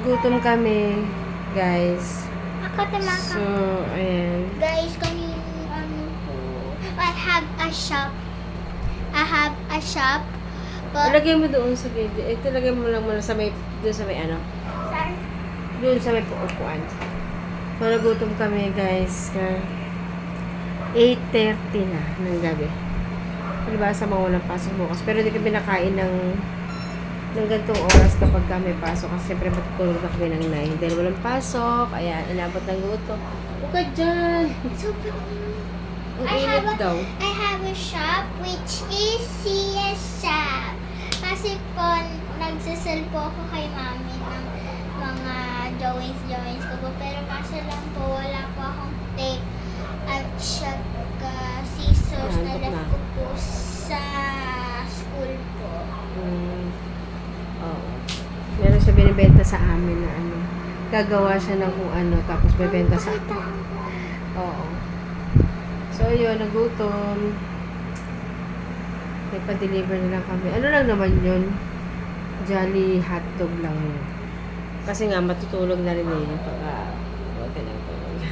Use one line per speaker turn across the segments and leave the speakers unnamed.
Gutom kami, guys.
Ako naman
So, ayan.
Guys, kanina po. I have a shop. But
Ilagay mo doon sa gate. Ito, lagay mo lang muna sa may, doon sa may ano. Doon sa may upuan. So, nagutom kami, guys. 8:30 na ng gabi. Diba, sa mga walang pasok bukas. Pero di kami nakain ng gantong oras kapag kami pasok. Kasi siyempre matutulog na kami ng 9. Dahil walang pasok. Ayan, inabot ng gutom. Huwag ka dyan. Ang init daw.
I have a shop which is CS shop. Kasi po, nagsasell po ako kay mami ng mga drawings ko po. Pero kaso lang po, wala po akong tape at saka scissors na left ko po sa school po.
Oo. Meron siya binibenta sa amin na ano. Gagawa siya ng kung ano, tapos bebenta sa akin. Oo. So, yun, nagutom. Nagpa-deliver na lang kami. Ano lang naman yun? Jolly hotdog lang yun. Kasi nga, matutulog na rin eh. Huwag ka lang tulog.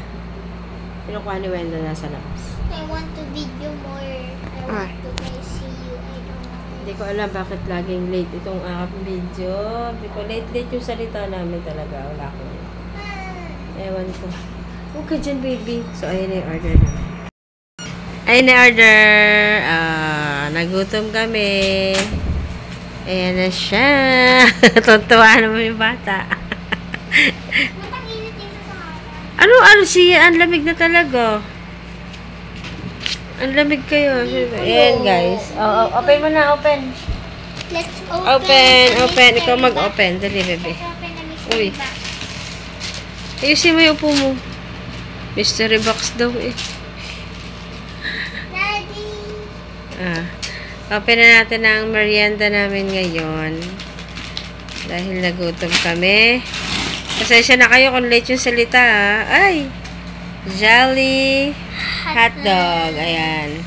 Pinukuha ni Wenda na sa labas.
I want to video more. I want to guys see you. I don't know.
Hindi ko alam bakit laging late itong video. Hindi ko late yung salita namin talaga. Wala ko. Ewan ko. Huwag ka dyan, baby. So, ayun na yung order namin. Ayun na order. Nagutom kami. Ayan na siya. Tuntua naman yung bata.
Matang-init dito sa harapan.
Ano siya? Ang lamig na talaga. Ang lamig kayo. Ayan, guys. Open mo na, open.
Let's open.
Open. Ikaw mag-open. Dali, bebe.
Let's open the mystery
Uy.
box.
Ayusin mo yung upo mo. Mystery box daw eh.
Daddy.
Open na natin ang merienda namin ngayon. Dahil nagutom kami. Pasensya na kayo kung late yung salita ha. Ay! Jolly hotdog. Ayan.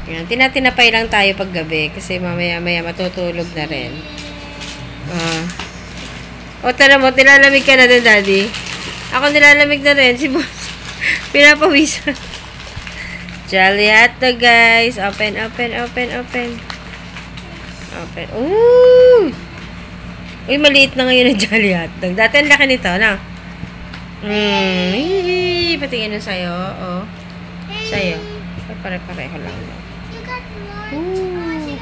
Ayan. Tinatinapay lang tayo pag gabi. Kasi mamaya-maya matutulog na rin. O tala mo, nilalamig ka na din, Daddy. Ako nilalamig na rin. Si Boss. Pinapawisan. Jolly hotdog, guys. Open. Ooh! Uy, maliit na ngayon ang Jolly hotdog. Dati ang laki nito, no? Patingin na sa'yo. Oh. Sa'yo. Ay, pare-pareho lang.
You got more.
Ooh.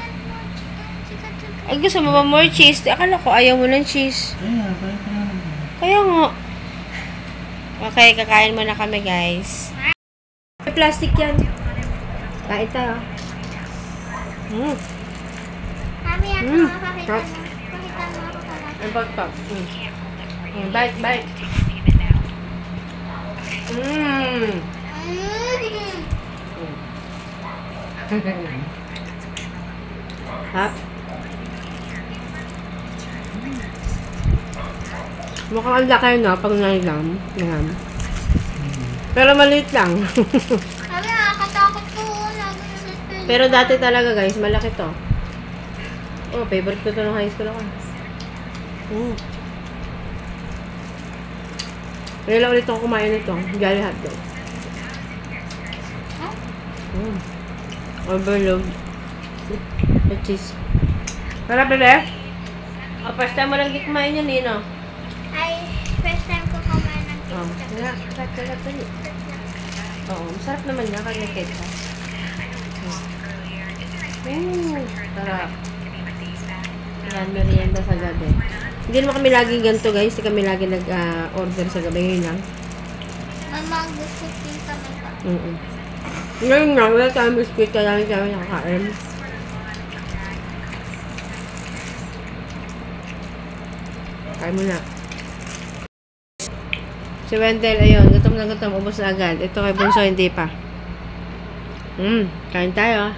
She got more.
Ay, gusto mo ba more cheese? Akala ko ayaw mo ng cheese. Kaya nga. Okay, kakain muna kami, guys. May plastic yan. Kain tayo.
Mami, ako makakita mo. Pakita mo ako pala.
Ang pagpag. Bite. Hap. Mukhang ang laki na pag nailam. Pero maliit lang.
Mami, nakakatakot po.
Pero dati talaga guys, malaki to. Oh, favorite ko to nung high school ako. Kaya lang ulit ako kumain nito. Jolly hotdog. Overload. The cheese. Para bebe? O, first time mo lang di kumain yan, Nino.
Ay, first time ko kumain ng pizza.
Oo, masarap naman niya kasi ketchup. Sarap. Yan, merienda sa gabi. Hindi naman kami lagi ganito guys. Hindi kami lagi nag-order sa gabi. Ngayon lang.
Mama, gusto pizza mo pa.
Ngayon nga, wala tayong biscuit. Kaya lang kami nakakain. Kain mo na. Si Wendell, ayun. Gutom na gutom. Ubus na agad. Ito kay Bunso, hindi pa. Kain tayo.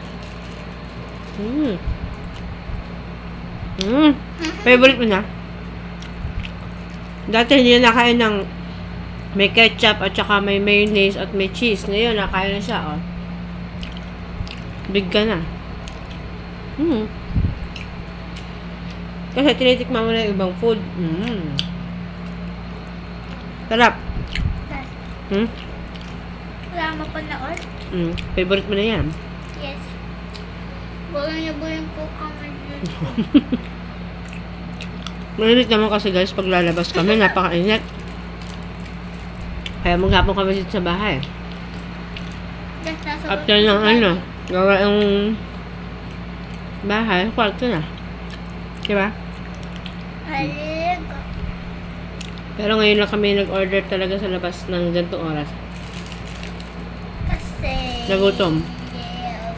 Favorite mo na? Dati hindi na nakain ng may ketchup at saka may mayonnaise at may cheese. Ngayon, nakain na siya, oh. Big ka na. Kasi tinitikman mo na yung ibang food. Sarap. Hmm?
Wala mo pa naon?
Favorite mo na yan.
Yes. Bulan po kami dito.
Mainit naman kasi guys, pag lalabas kami, napakainit. Kaya maghapon kami dito sa bahay.
Just nasa
After ng ano, gawa yung bahay, kwarto na. Diba?
Halig.
Pero ngayon lang kami nag-order talaga sa labas ng ganitong oras.
Kasi...
Nagutom.
Yeah.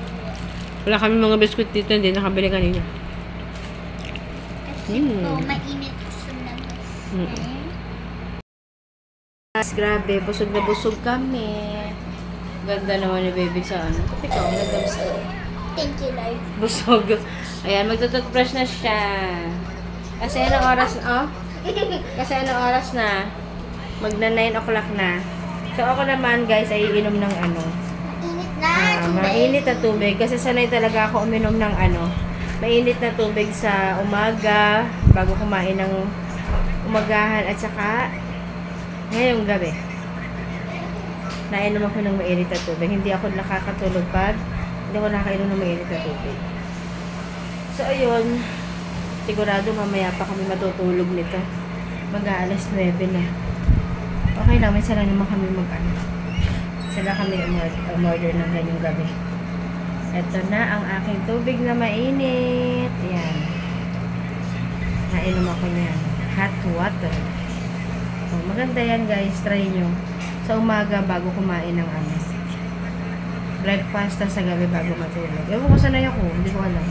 Wala kami mga biskuit dito, hindi nakabili kanina.
Kasi po, mainit sa labas.
Grabe, busog na busog kami. Ganda naman ni baby sa ano. Kapit ko, ganda busog.
Thank you, Lord.
Busog. Ayan, magtututbrush na siya. Kasi anong oras, oh? Kasi anong oras na? Magna 9 o'clock na. So ako naman guys, ay iinom ng ano.
Mainit na.
Mainit na tubig. Kasi sanay talaga ako uminom ng ano. Mainit na tubig sa umaga, bago kumain ng umagahan at saka ngayong gabi. Nainom ako ng mainit na tubig. Hindi ako nakakatulog pag hindi ako nakainom ng mainit na tubig. So ayun, sigurado mamaya pa kami matutulog nito. Mag-aalas 9 na. Okay lang, minsan lang naman kami mag-ano. Sila kami umorder ng ganyang gabi. Ito na ang aking tubig na mainit. Ayan. Nainom ako niyan. Hot water. So, maganda yan guys. Try nyo. Sa umaga bago kumain ng ano. Breakfast sa gabi bago matulog. Ewan ko sanay ako. Hindi ko alam.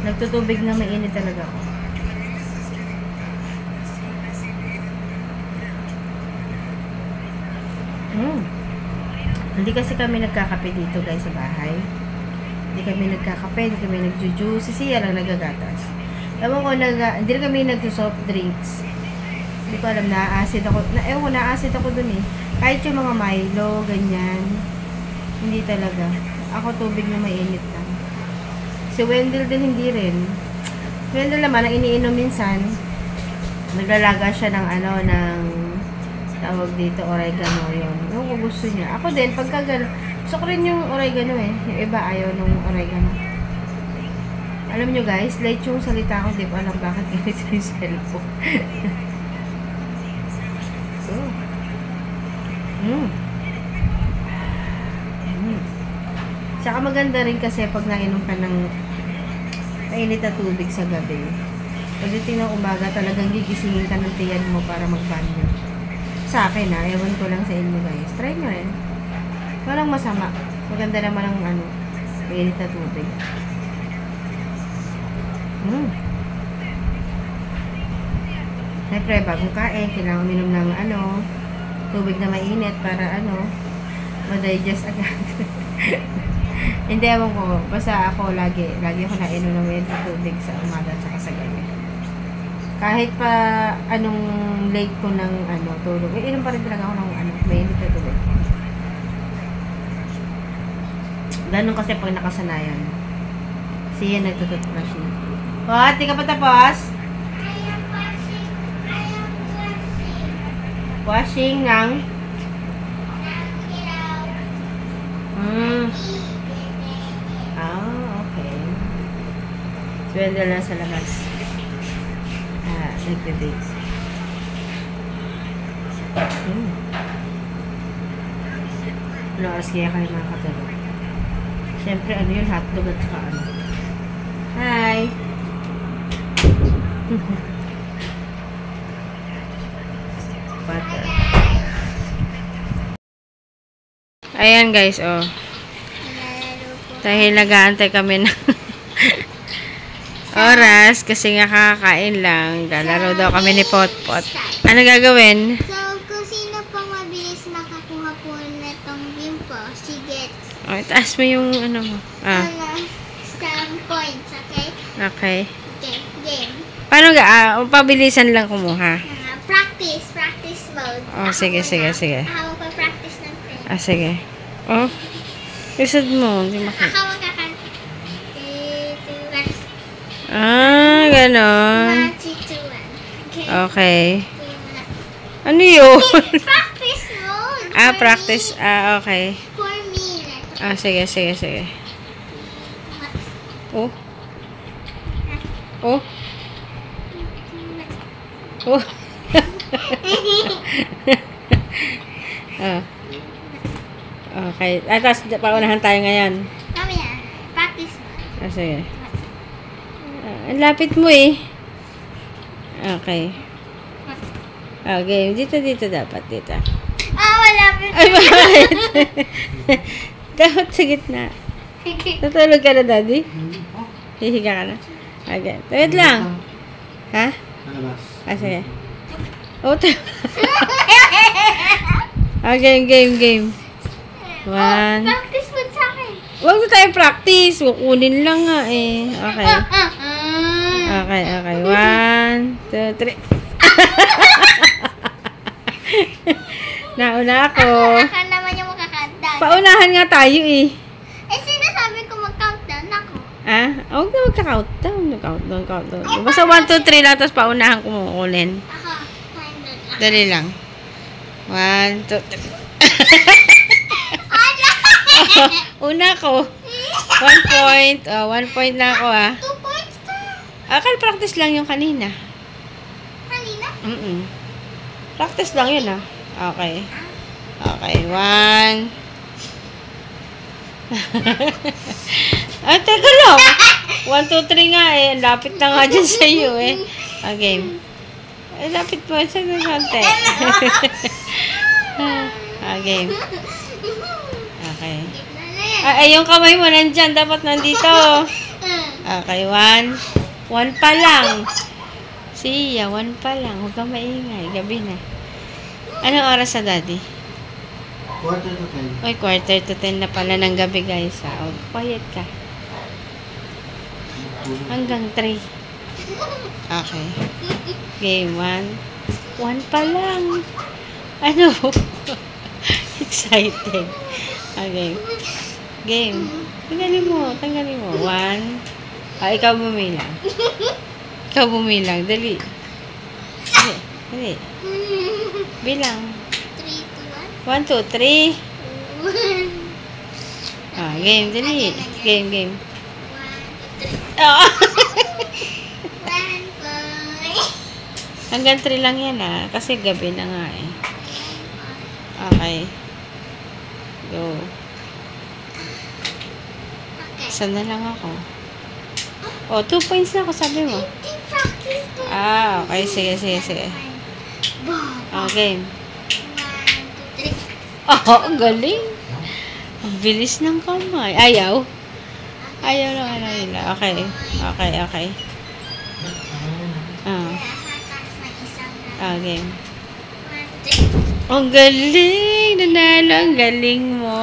Nagtutubig na mainit talaga ako. Hindi kasi kami nagkakape dito guys sa bahay. Hindi kami nagkakape, hindi kami nagjujuice. Si Sia lang nagagatas. Ewan ko, hindi rin kami nagsusoft drinks. Hindi ko alam, na-acid ako. Ewan ko, na-acid ako dun eh. Kahit yung mga Milo, ganyan. Hindi talaga. Ako tubig na mainit lang. Si Wendell din hindi rin. Wendell naman, ang iniinom minsan, naglalaga siya ng ano, ng tawag dito, oregano yun. Yung kung gusto niya. Ako din, pagka gano'n, gusto ko rin yung oregano eh. Yung iba ayaw nung oregano. Alam nyo guys, late yung salita ko, di ko alam bakit ganito yung cellphone. Tsaka maganda rin kasi pag nainom ka ng mainit na tubig sa gabi. Pagdating ng umaga, talagang gigisingin ka ng tiyan mo para magbanyo. Sa akin ewan ko lang sa inyo guys. Try nyo rin. Walang masama. Maganda naman ang ano, mainit na tubig. Siyempre, bagong kain, kailangan uminom ng ano, tubig na mainit para ano, ma-digest agad. Hindi, ewan ko. Basta ako lagi ako nainom ng mainit na tubig sa umaga at sa gabi. Kahit pa anong late ko ng ano, tulog, inom pa rin talaga ako ng ano, mainit na tubig. Ganun kasi pag nakasanayan. Siya nagtututbrush niya. What? Di ka pa tapos? Washing ng okay. Sweldo lang sa labas. Nagbe-bake. Ano oras kaya kayo makakatulog? Siyempre, ano yun? Hotdog at saka ano. Hi! Butter. Ayan guys, oh. Dahil nag-aantay kami ng oras kasi nga kakakain lang. Lalaro daw kami ni Potpot. Ano gagawin?
So, kung sino pang mabilis makakuha po netong game po, she gets
Taas mo yung ano mo.
some points, okay?
Okay.
Okay, game.
Paano pabilisan lang kumuha?
Practice mode.
Sige.
Ako pa practice ng friend.
Sige. Isad mo. Hindi makita.
Ako magkakan.
Ganon.
1, 2, 1.
Okay. Ano yun?
Practice mode.
Ah,
for
practice.
me.
Ah, okay.
For me.
Ah, sige, sige, sige. Oh. Oh. Oh. Ah. Okay. Ah, tapos paunahan tayo ngayon.
Mamaya. Practice mode.
Ah, sige. Ah, ang lapit mo eh. Okay. Okay. Dito dapat. Dito.
Ah, wala.
Ay, bakit? Dapat sa gitna. Natulog ka na, Daddy? Hihiga ka na? Okay. Tawid lang. Ha? Ah, sige. Oh, game. One.
Practice mode sa akin.
Huwag na tayo practice. Kukunin lang nga eh. Okay. Okay. 1, 2, 3. Nauna ako.
Aka naman yung makakanta.
Paunahan nga tayo eh.
Eh, sinasabi ko mag-countdown ako.
Ah? Huwag na magka-countdown. Countdown. Basta 1, 2, 3 lang, tapos paunahan ko kukunin.
Ako. Countdown.
Dali lang. 1, 2, 3. Una ko. 1 point. 1 point na ako ah.
2 points ka.
Akal practice lang yung kanina.
Kanina?
Practice lang yun ah. Okay. Okay. 1. Ah, teka lang. 1, 2, 3 nga eh. Ang lapit na nga dyan sa iyo eh. Okay. Lapit mo sa konti. Okay. Okay. Ay, yung kamay mo nandyan. Dapat nandito. Okay, 1. 1 pa lang. Siya, 1 pa lang. Huwag kang maingay. Gabi na. Anong oras na, Daddy?
1:45.
Uy, 1:45 na pala ng gabi, guys. Oh, quiet ka. Hanggang 3. Okay. Game 1. 1 pa lang. Ano? Excited. Okay. Game. Tanggalin mo. 1. Ah, ikaw bumilang. Dali. Dali. Bilang. 1, 2, 3. Ah, game. Dali. Game.
1, 2, 3.
Oh.
1 point.
Hanggang 3 lang yan ah. Kasi gabi na nga eh. Okay. Go.
Okay.
Saan na lang ako? Oh, 2 points na ako, sabi mo.
Practice ko.
Ah, okay. Sige.
Boom.
Okay.
1, 2, 3.
Oh, ang galing. Ang bilis ng kamay. Ayaw lang ano nila. Okay. Ah,
Tapos na isang na.
okay.
1, 2, 3.
Ang galing! Nanalo. Ang galing mo.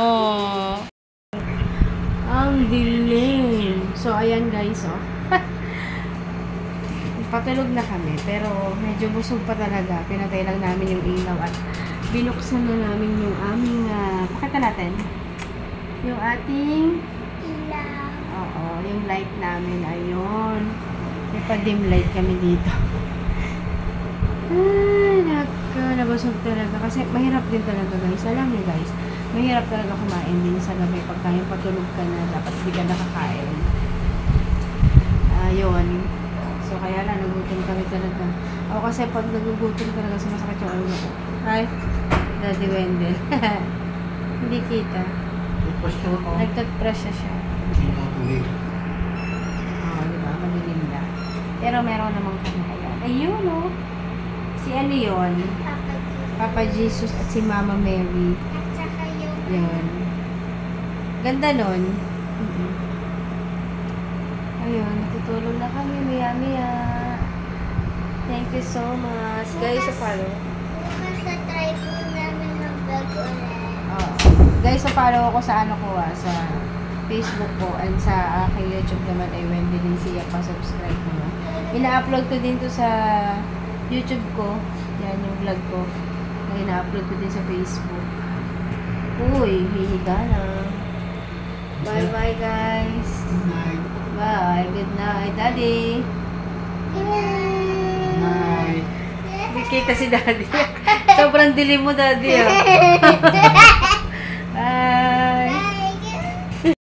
Ang dilim. So, ayan guys, oh. Patulog na kami, pero medyo busog pa talaga. Pinatay lang namin yung ilaw at binuksan na namin yung aming, pakita natin. Yung ating,
Ilaw.
oo, yung light namin. Ayun. May pa-dim light kami dito. Ay, nabusog talaga. Kasi mahirap din talaga guys. Alam niyo guys, mahirap talaga kumain din sa gabi pagka yung patulog ka na, dapat hindi ka nakakain. Ayun. So, kaya lang, nagutom kami talaga. Ako kasi pag nagugutom talaga, sumasakit yung ulo ko. Ay, Daddy Wendell. Hindi kita. Nagtag-brush siya. Oo, diba? Malilim na. Pero meron namang kanayan. Ayun, oh. Si ano yun? Papa Jesus at si Mama Mary.
At saka yung
Yun. Ganda nun. Ayun, natutulog na kami. Maya. Thank you so much. Guys, sa follow.
bukas na try po namin ng vlog ulit.
Guys, sa follow ako sa ano ko sa Facebook ko and sa aking YouTube naman ay Wendy Lincia, pa-subscribe mo. Ina-upload ko din to sa YouTube ko. Yan yung vlog ko. Ina-upload ko din sa Facebook. Uy, hihiga na. Bye-bye guys. Bye. Good night, Daddy.
Night.
Hindi kita si Daddy. Sobrang dilim mo, daddy, ah.